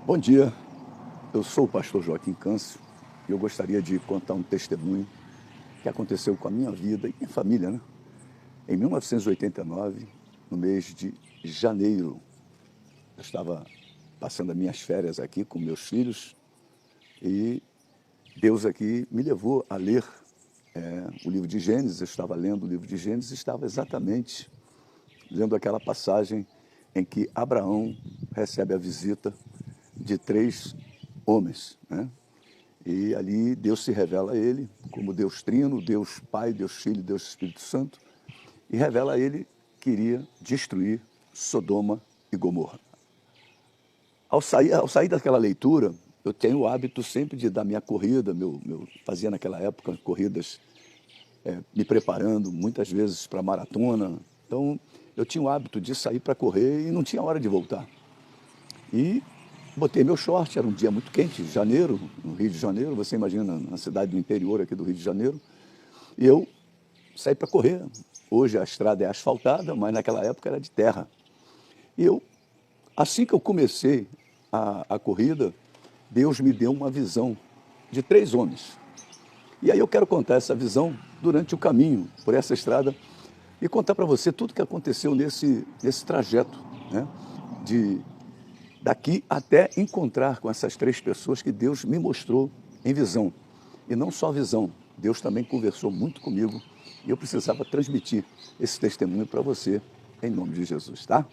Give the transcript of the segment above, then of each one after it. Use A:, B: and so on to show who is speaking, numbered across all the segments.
A: Bom dia, eu sou o pastor Joaquim Câncio e eu gostaria de contar um testemunho que aconteceu com a minha vida e minha família, né? Em 1989, no mês de janeiro, eu estava passando as minhas férias aqui com meus filhos e Deus aqui me levou a ler o livro de Gênesis. Eu estava lendo o livro de Gênesis e estava exatamente lendo aquela passagem em que Abraão recebe a visita de 3 homens, né? E ali Deus se revela a ele como Deus Trino, Deus Pai, Deus Filho, Deus Espírito Santo, e revela a ele que iria destruir Sodoma e Gomorra. Ao sair daquela leitura, eu tenho o hábito sempre de dar minha corrida, fazia naquela época corridas me preparando muitas vezes para maratona. Então eu tinha o hábito de sair para correr e não tinha hora de voltar. E botei meu short, era um dia muito quente, janeiro, no Rio de Janeiro, você imagina, na cidade do interior aqui do Rio de Janeiro, e eu saí para correr. Hoje a estrada é asfaltada, mas naquela época era de terra. E assim que eu comecei a corrida, Deus me deu uma visão de 3 homens. E aí eu quero contar essa visão durante o caminho, por essa estrada, e contar para você tudo que aconteceu nesse trajeto, né? Daqui até encontrar com essas 3 pessoas que Deus me mostrou em visão. E não só visão, Deus também conversou muito comigo e eu precisava transmitir esse testemunho para você, em nome de Jesus, tá?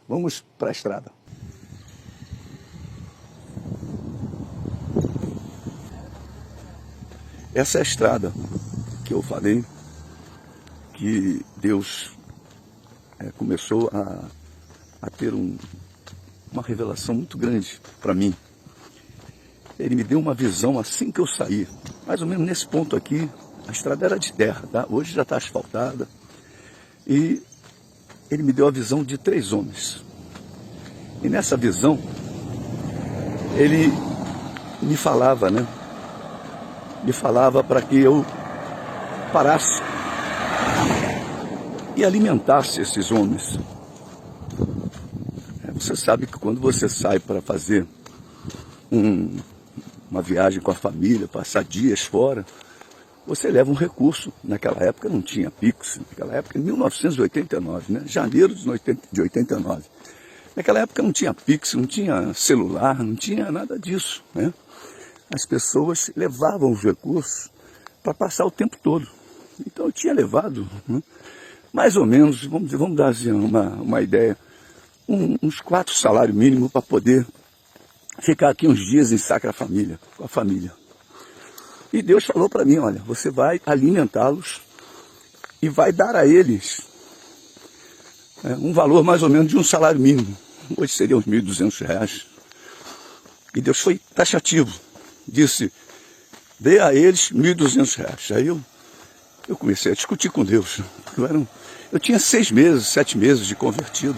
A: Vamos para a estrada. Essa é a estrada que eu falei que Deus começou a ter uma revelação muito grande para mim. Ele me deu uma visão assim que eu saí, mais ou menos nesse ponto aqui. A estrada era de terra, tá? Hoje já está asfaltada. E ele me deu a visão de 3 homens. E nessa visão, ele me falava, né? Me falava para que eu parasse e alimentasse esses homens. Você sabe que quando você sai para fazer uma viagem com a família, passar dias fora, você leva um recurso. Naquela época não tinha Pix, naquela época, em 1989, né? Janeiro de 89. Naquela época não tinha Pix, não tinha celular, não tinha nada disso, né? As pessoas levavam os recursos para passar o tempo todo. Então eu tinha levado, né, mais ou menos, vamos dar assim, uma ideia, uns 4 salários mínimos para poder ficar aqui uns dias em Sacra Família, com a família. E Deus falou para mim, olha, você vai alimentá-los e vai dar a eles um valor mais ou menos de um salário mínimo. Hoje seria uns R$ 1.200. E Deus foi taxativo. Disse, dê a eles R$ 1.200. Aí eu comecei a discutir com Deus. Eu tinha 6 meses, 7 meses de convertido.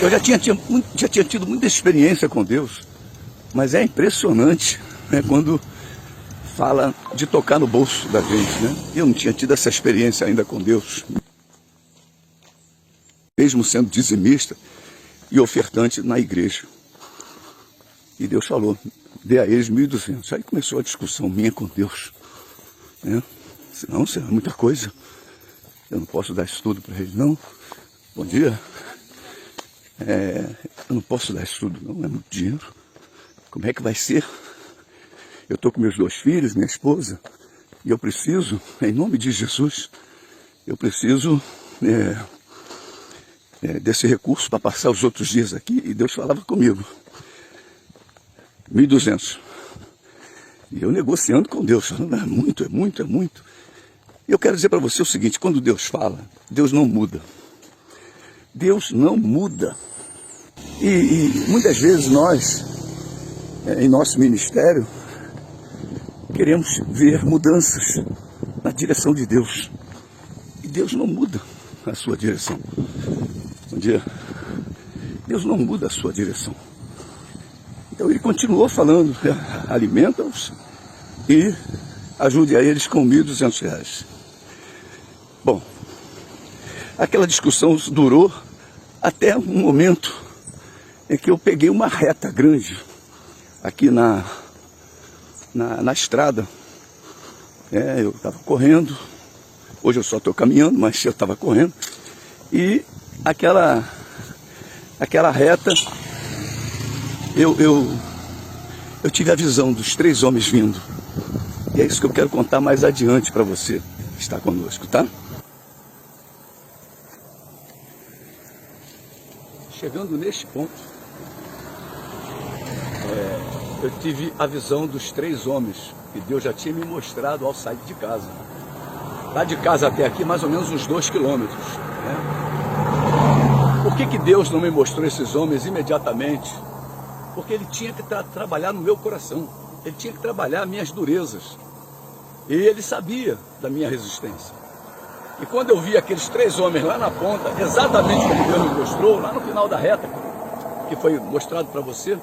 A: Eu já tinha tido muita experiência com Deus, mas é impressionante, né, quando fala de tocar no bolso da gente, né? Eu não tinha tido essa experiência ainda com Deus, mesmo sendo dizimista e ofertante na igreja. E Deus falou, dê a eles 1.200. Aí começou a discussão minha com Deus, né? Não, isso é muita coisa, eu não posso dar isso tudo para eles, não. Bom dia. Eu não posso dar isso tudo, não, é muito dinheiro. Como é que vai ser? Eu estou com meus 2 filhos, minha esposa, e eu preciso, em nome de Jesus, eu preciso desse recurso para passar os outros dias aqui. E Deus falava comigo, 1.200. E eu negociando com Deus, falando, é muito, é muito, é muito. E eu quero dizer para você o seguinte, quando Deus fala, Deus não muda. Deus não muda. E muitas vezes nós, em nosso ministério, queremos ver mudanças na direção de Deus. E Deus não muda a sua direção. Bom dia. Deus não muda a sua direção. Então ele continuou falando, alimenta-os e ajude a eles com R$ 1.200. Bom, aquela discussão durou até um momento é que eu peguei uma reta grande aqui na estrada. Eu estava correndo, hoje eu só estou caminhando, mas eu estava correndo. E aquela reta, eu tive a visão dos 3 homens vindo. E é isso que eu quero contar mais adiante para você que está conosco, tá? Chegando neste ponto, eu tive a visão dos 3 homens que Deus já tinha me mostrado ao sair de casa. Lá de casa até aqui, mais ou menos uns 2 quilômetros. Por que Deus não me mostrou esses homens imediatamente? Porque Ele tinha que trabalhar no meu coração. Ele tinha que trabalhar minhas durezas. E Ele sabia da minha resistência. E quando eu vi aqueles 3 homens lá na ponta, exatamente como Deus me mostrou, lá no final da reta, que foi mostrado para você,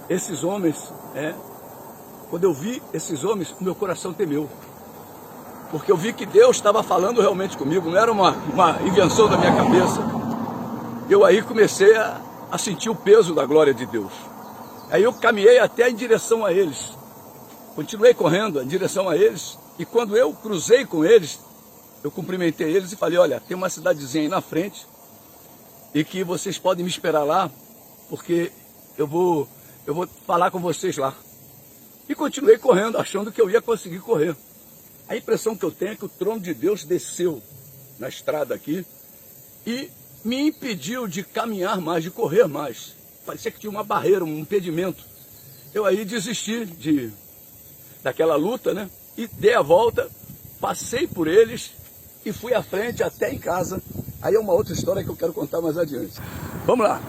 A: esses homens, quando eu vi esses homens, meu coração temeu. Porque eu vi que Deus estava falando realmente comigo, não era uma invenção da minha cabeça. Eu aí comecei a sentir o peso da glória de Deus. Aí eu caminhei até em direção a eles. Continuei correndo em direção a eles. E quando eu cruzei com eles, eu cumprimentei eles e falei, olha, tem uma cidadezinha aí na frente e que vocês podem me esperar lá, porque eu vou falar com vocês lá. E continuei correndo, achando que eu ia conseguir correr. A impressão que eu tenho é que o trono de Deus desceu na estrada aqui e me impediu de caminhar mais, de correr mais. Parecia que tinha uma barreira, um impedimento. Eu aí desisti daquela luta, né? E dei a volta, passei por eles e fui à frente até em casa. Aí é uma outra história que eu quero contar mais adiante. Vamos lá.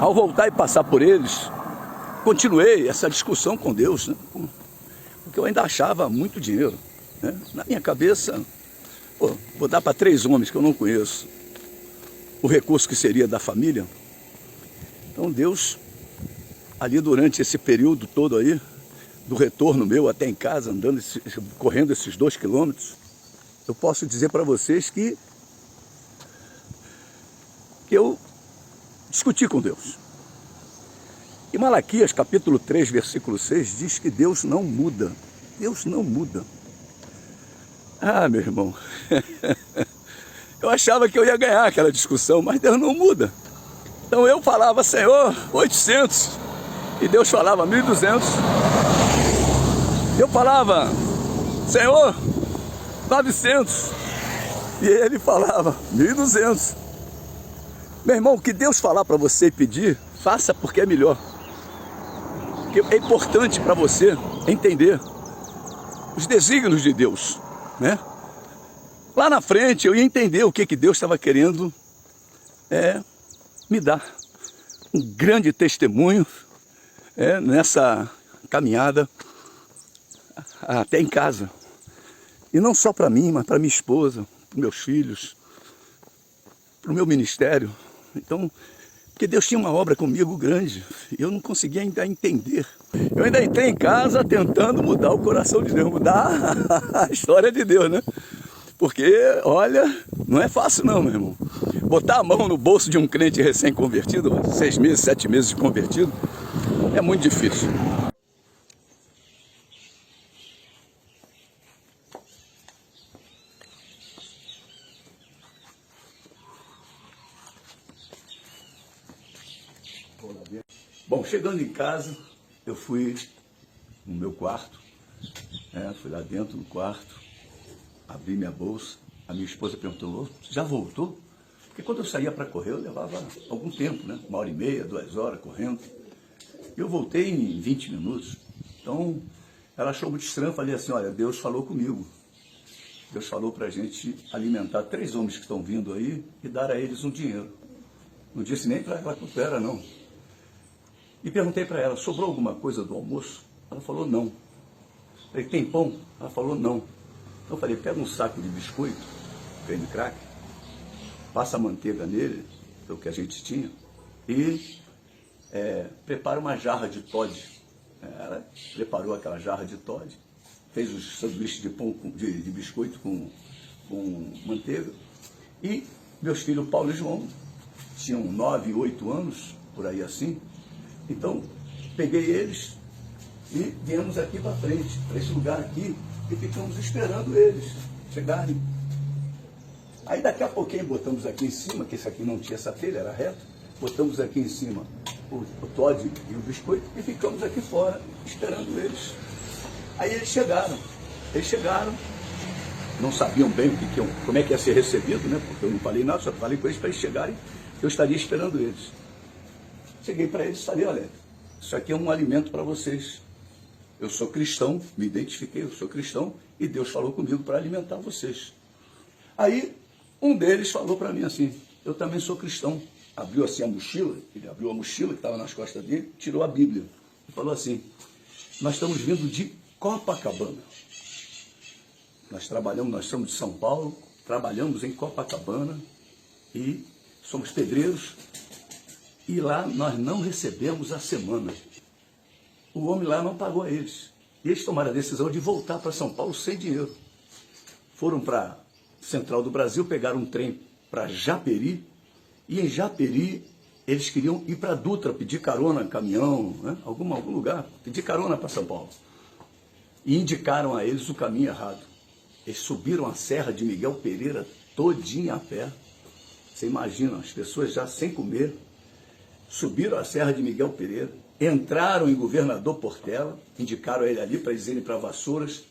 A: Ao voltar e passar por eles, continuei essa discussão com Deus, né? Porque eu ainda achava muito dinheiro, né? Na minha cabeça, vou dar para 3 homens que eu não conheço o recurso que seria da família. Então Deus, ali durante esse período todo aí, do retorno meu até em casa, correndo esses 2 quilômetros, eu posso dizer para vocês que eu discuti com Deus. E Malaquias, capítulo 3, versículo 6, diz que Deus não muda. Deus não muda. Ah, meu irmão, eu achava que eu ia ganhar aquela discussão, mas Deus não muda. Então eu falava, Senhor, 800, e Deus falava 1.200. Eu falava, Senhor, 900, e Ele falava 1.200. Meu irmão, o que Deus falar para você e pedir, faça porque é melhor. Porque é importante para você entender os desígnios de Deus, né? Lá na frente eu ia entender o que Deus estava querendo me dar. Um grande testemunho nessa caminhada até em casa. E não só para mim, mas para minha esposa, para meus filhos, para o meu ministério. Então, porque Deus tinha uma obra comigo grande, e eu não conseguia ainda entender. Eu ainda entrei em casa tentando mudar o coração de Deus, mudar a história de Deus, né? Porque, olha, não é fácil não, meu irmão. Botar a mão no bolso de um crente recém-convertido, 6 meses, 7 meses de convertido, é muito difícil. Bom, chegando em casa, eu fui no meu quarto, fui lá dentro do quarto, abri minha bolsa, a minha esposa perguntou, já voltou? Porque quando eu saía para correr, eu levava algum tempo, né? 1h30, 2 horas correndo. Eu voltei em 20 minutos. Então, ela achou muito estranho, falei assim, olha, Deus falou comigo. Deus falou para a gente alimentar 3 homens que estão vindo aí e dar a eles um dinheiro. Não disse nem para ela quanto era, não. E perguntei para ela, sobrou alguma coisa do almoço? Ela falou, não. Falei, tem pão? Ela falou, não. Então eu falei, pega um saco de biscoito, creme crack, passa a manteiga nele, que é o que a gente tinha, e prepara uma jarra de Toddy. Ela preparou aquela jarra de Toddy, fez os sanduíches de pão, de biscoito com manteiga, e meus filhos Paulo e João tinham 9, 8 anos, por aí assim. Então, peguei eles e viemos aqui para frente, para esse lugar aqui, e ficamos esperando eles chegarem. Aí daqui a pouquinho botamos aqui em cima, que esse aqui não tinha essa telha, era reto, botamos aqui em cima o Toddy e o biscoito e ficamos aqui fora, esperando eles. Aí eles chegaram, não sabiam bem como é que ia ser recebido, né? Porque eu não falei nada, só falei com eles para eles chegarem, eu estaria esperando eles. Cheguei para eles e falei, olha, isso aqui é um alimento para vocês. Eu sou cristão, me identifiquei, eu sou cristão, e Deus falou comigo para alimentar vocês. Aí, um deles falou para mim assim, eu também sou cristão. Abriu assim a mochila, ele abriu a mochila que estava nas costas dele, tirou a Bíblia e falou assim, nós estamos vindo de Copacabana. Nós somos de São Paulo, trabalhamos em Copacabana e somos pedreiros e lá nós não recebemos a semana. O homem lá não pagou a eles. E eles tomaram a decisão de voltar para São Paulo sem dinheiro. Foram para Central do Brasil, pegaram um trem para Japeri, e em Japeri eles queriam ir para Dutra, pedir carona, caminhão, né? algum lugar, pedir carona para São Paulo. E indicaram a eles o caminho errado. Eles subiram a Serra de Miguel Pereira todinha a pé. Você imagina, as pessoas já sem comer, subiram a Serra de Miguel Pereira, entraram em Governador Portela, indicaram ele ali para eles irem para Vassouras.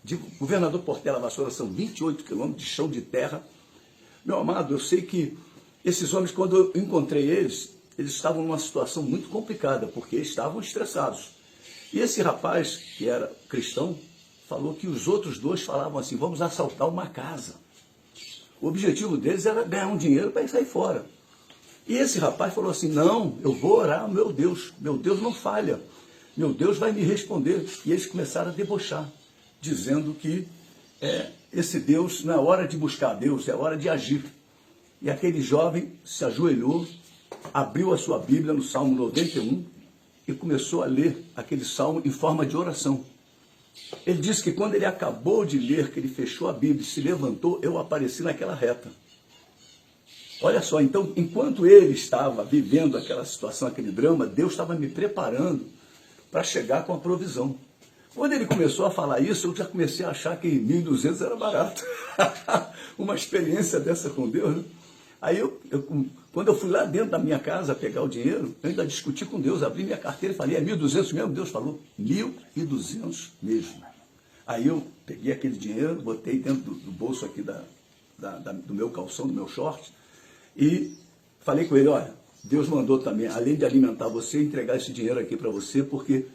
A: De Governador Portela a Vassouras são 28 quilômetros de chão de terra. Meu amado, eu sei que esses homens, quando eu encontrei eles estavam numa situação muito complicada, porque eles estavam estressados. E esse rapaz, que era cristão, falou que os outros dois falavam assim, vamos assaltar uma casa. O objetivo deles era ganhar um dinheiro para sair fora. E esse rapaz falou assim, não, eu vou orar ao meu Deus não falha, meu Deus vai me responder. E eles começaram a debochar, dizendo que esse Deus não é hora de buscar Deus, é hora de agir. E aquele jovem se ajoelhou, abriu a sua Bíblia no Salmo 91 e começou a ler aquele salmo em forma de oração. Ele disse que quando ele acabou de ler, que ele fechou a Bíblia e se levantou, eu apareci naquela reta. Olha só, então, enquanto ele estava vivendo aquela situação, aquele drama, Deus estava me preparando para chegar com a provisão. Quando ele começou a falar isso, eu já comecei a achar que 1.200 era barato. Uma experiência dessa com Deus, né? Aí, quando eu fui lá dentro da minha casa pegar o dinheiro, eu ainda discuti com Deus, abri minha carteira e falei, é 1.200 mesmo? Deus falou, 1.200 mesmo. Aí eu peguei aquele dinheiro, botei dentro do bolso aqui do meu calção, do meu short, e falei com ele, olha, Deus mandou também, além de alimentar você, entregar esse dinheiro aqui para você, porque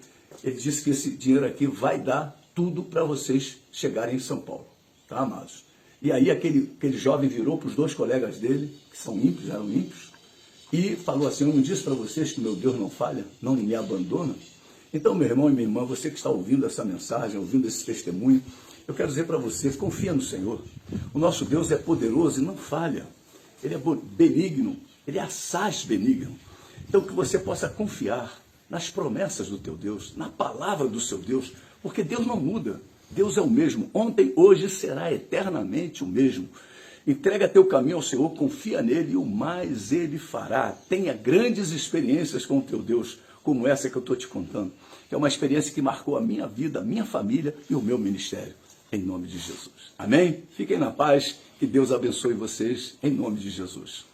A: ele disse que esse dinheiro aqui vai dar tudo para vocês chegarem em São Paulo, tá, amados? E aí aquele jovem virou para os dois colegas dele, que são ímpios, eram ímpios, e falou assim, eu não disse para vocês que meu Deus não falha, não me abandona? Então, meu irmão e minha irmã, você que está ouvindo essa mensagem, ouvindo esse testemunho, eu quero dizer para você, confia no Senhor. O nosso Deus é poderoso e não falha. Ele é benigno, ele é assaz benigno. Então, que você possa confiar nas promessas do teu Deus, na palavra do seu Deus, porque Deus não muda. Deus é o mesmo, ontem, hoje, será eternamente o mesmo. Entrega teu caminho ao Senhor, confia nele e o mais ele fará. Tenha grandes experiências com o teu Deus, como essa que eu estou te contando. É uma experiência que marcou a minha vida, a minha família e o meu ministério. Em nome de Jesus. Amém? Fiquem na paz, que Deus abençoe vocês, em nome de Jesus.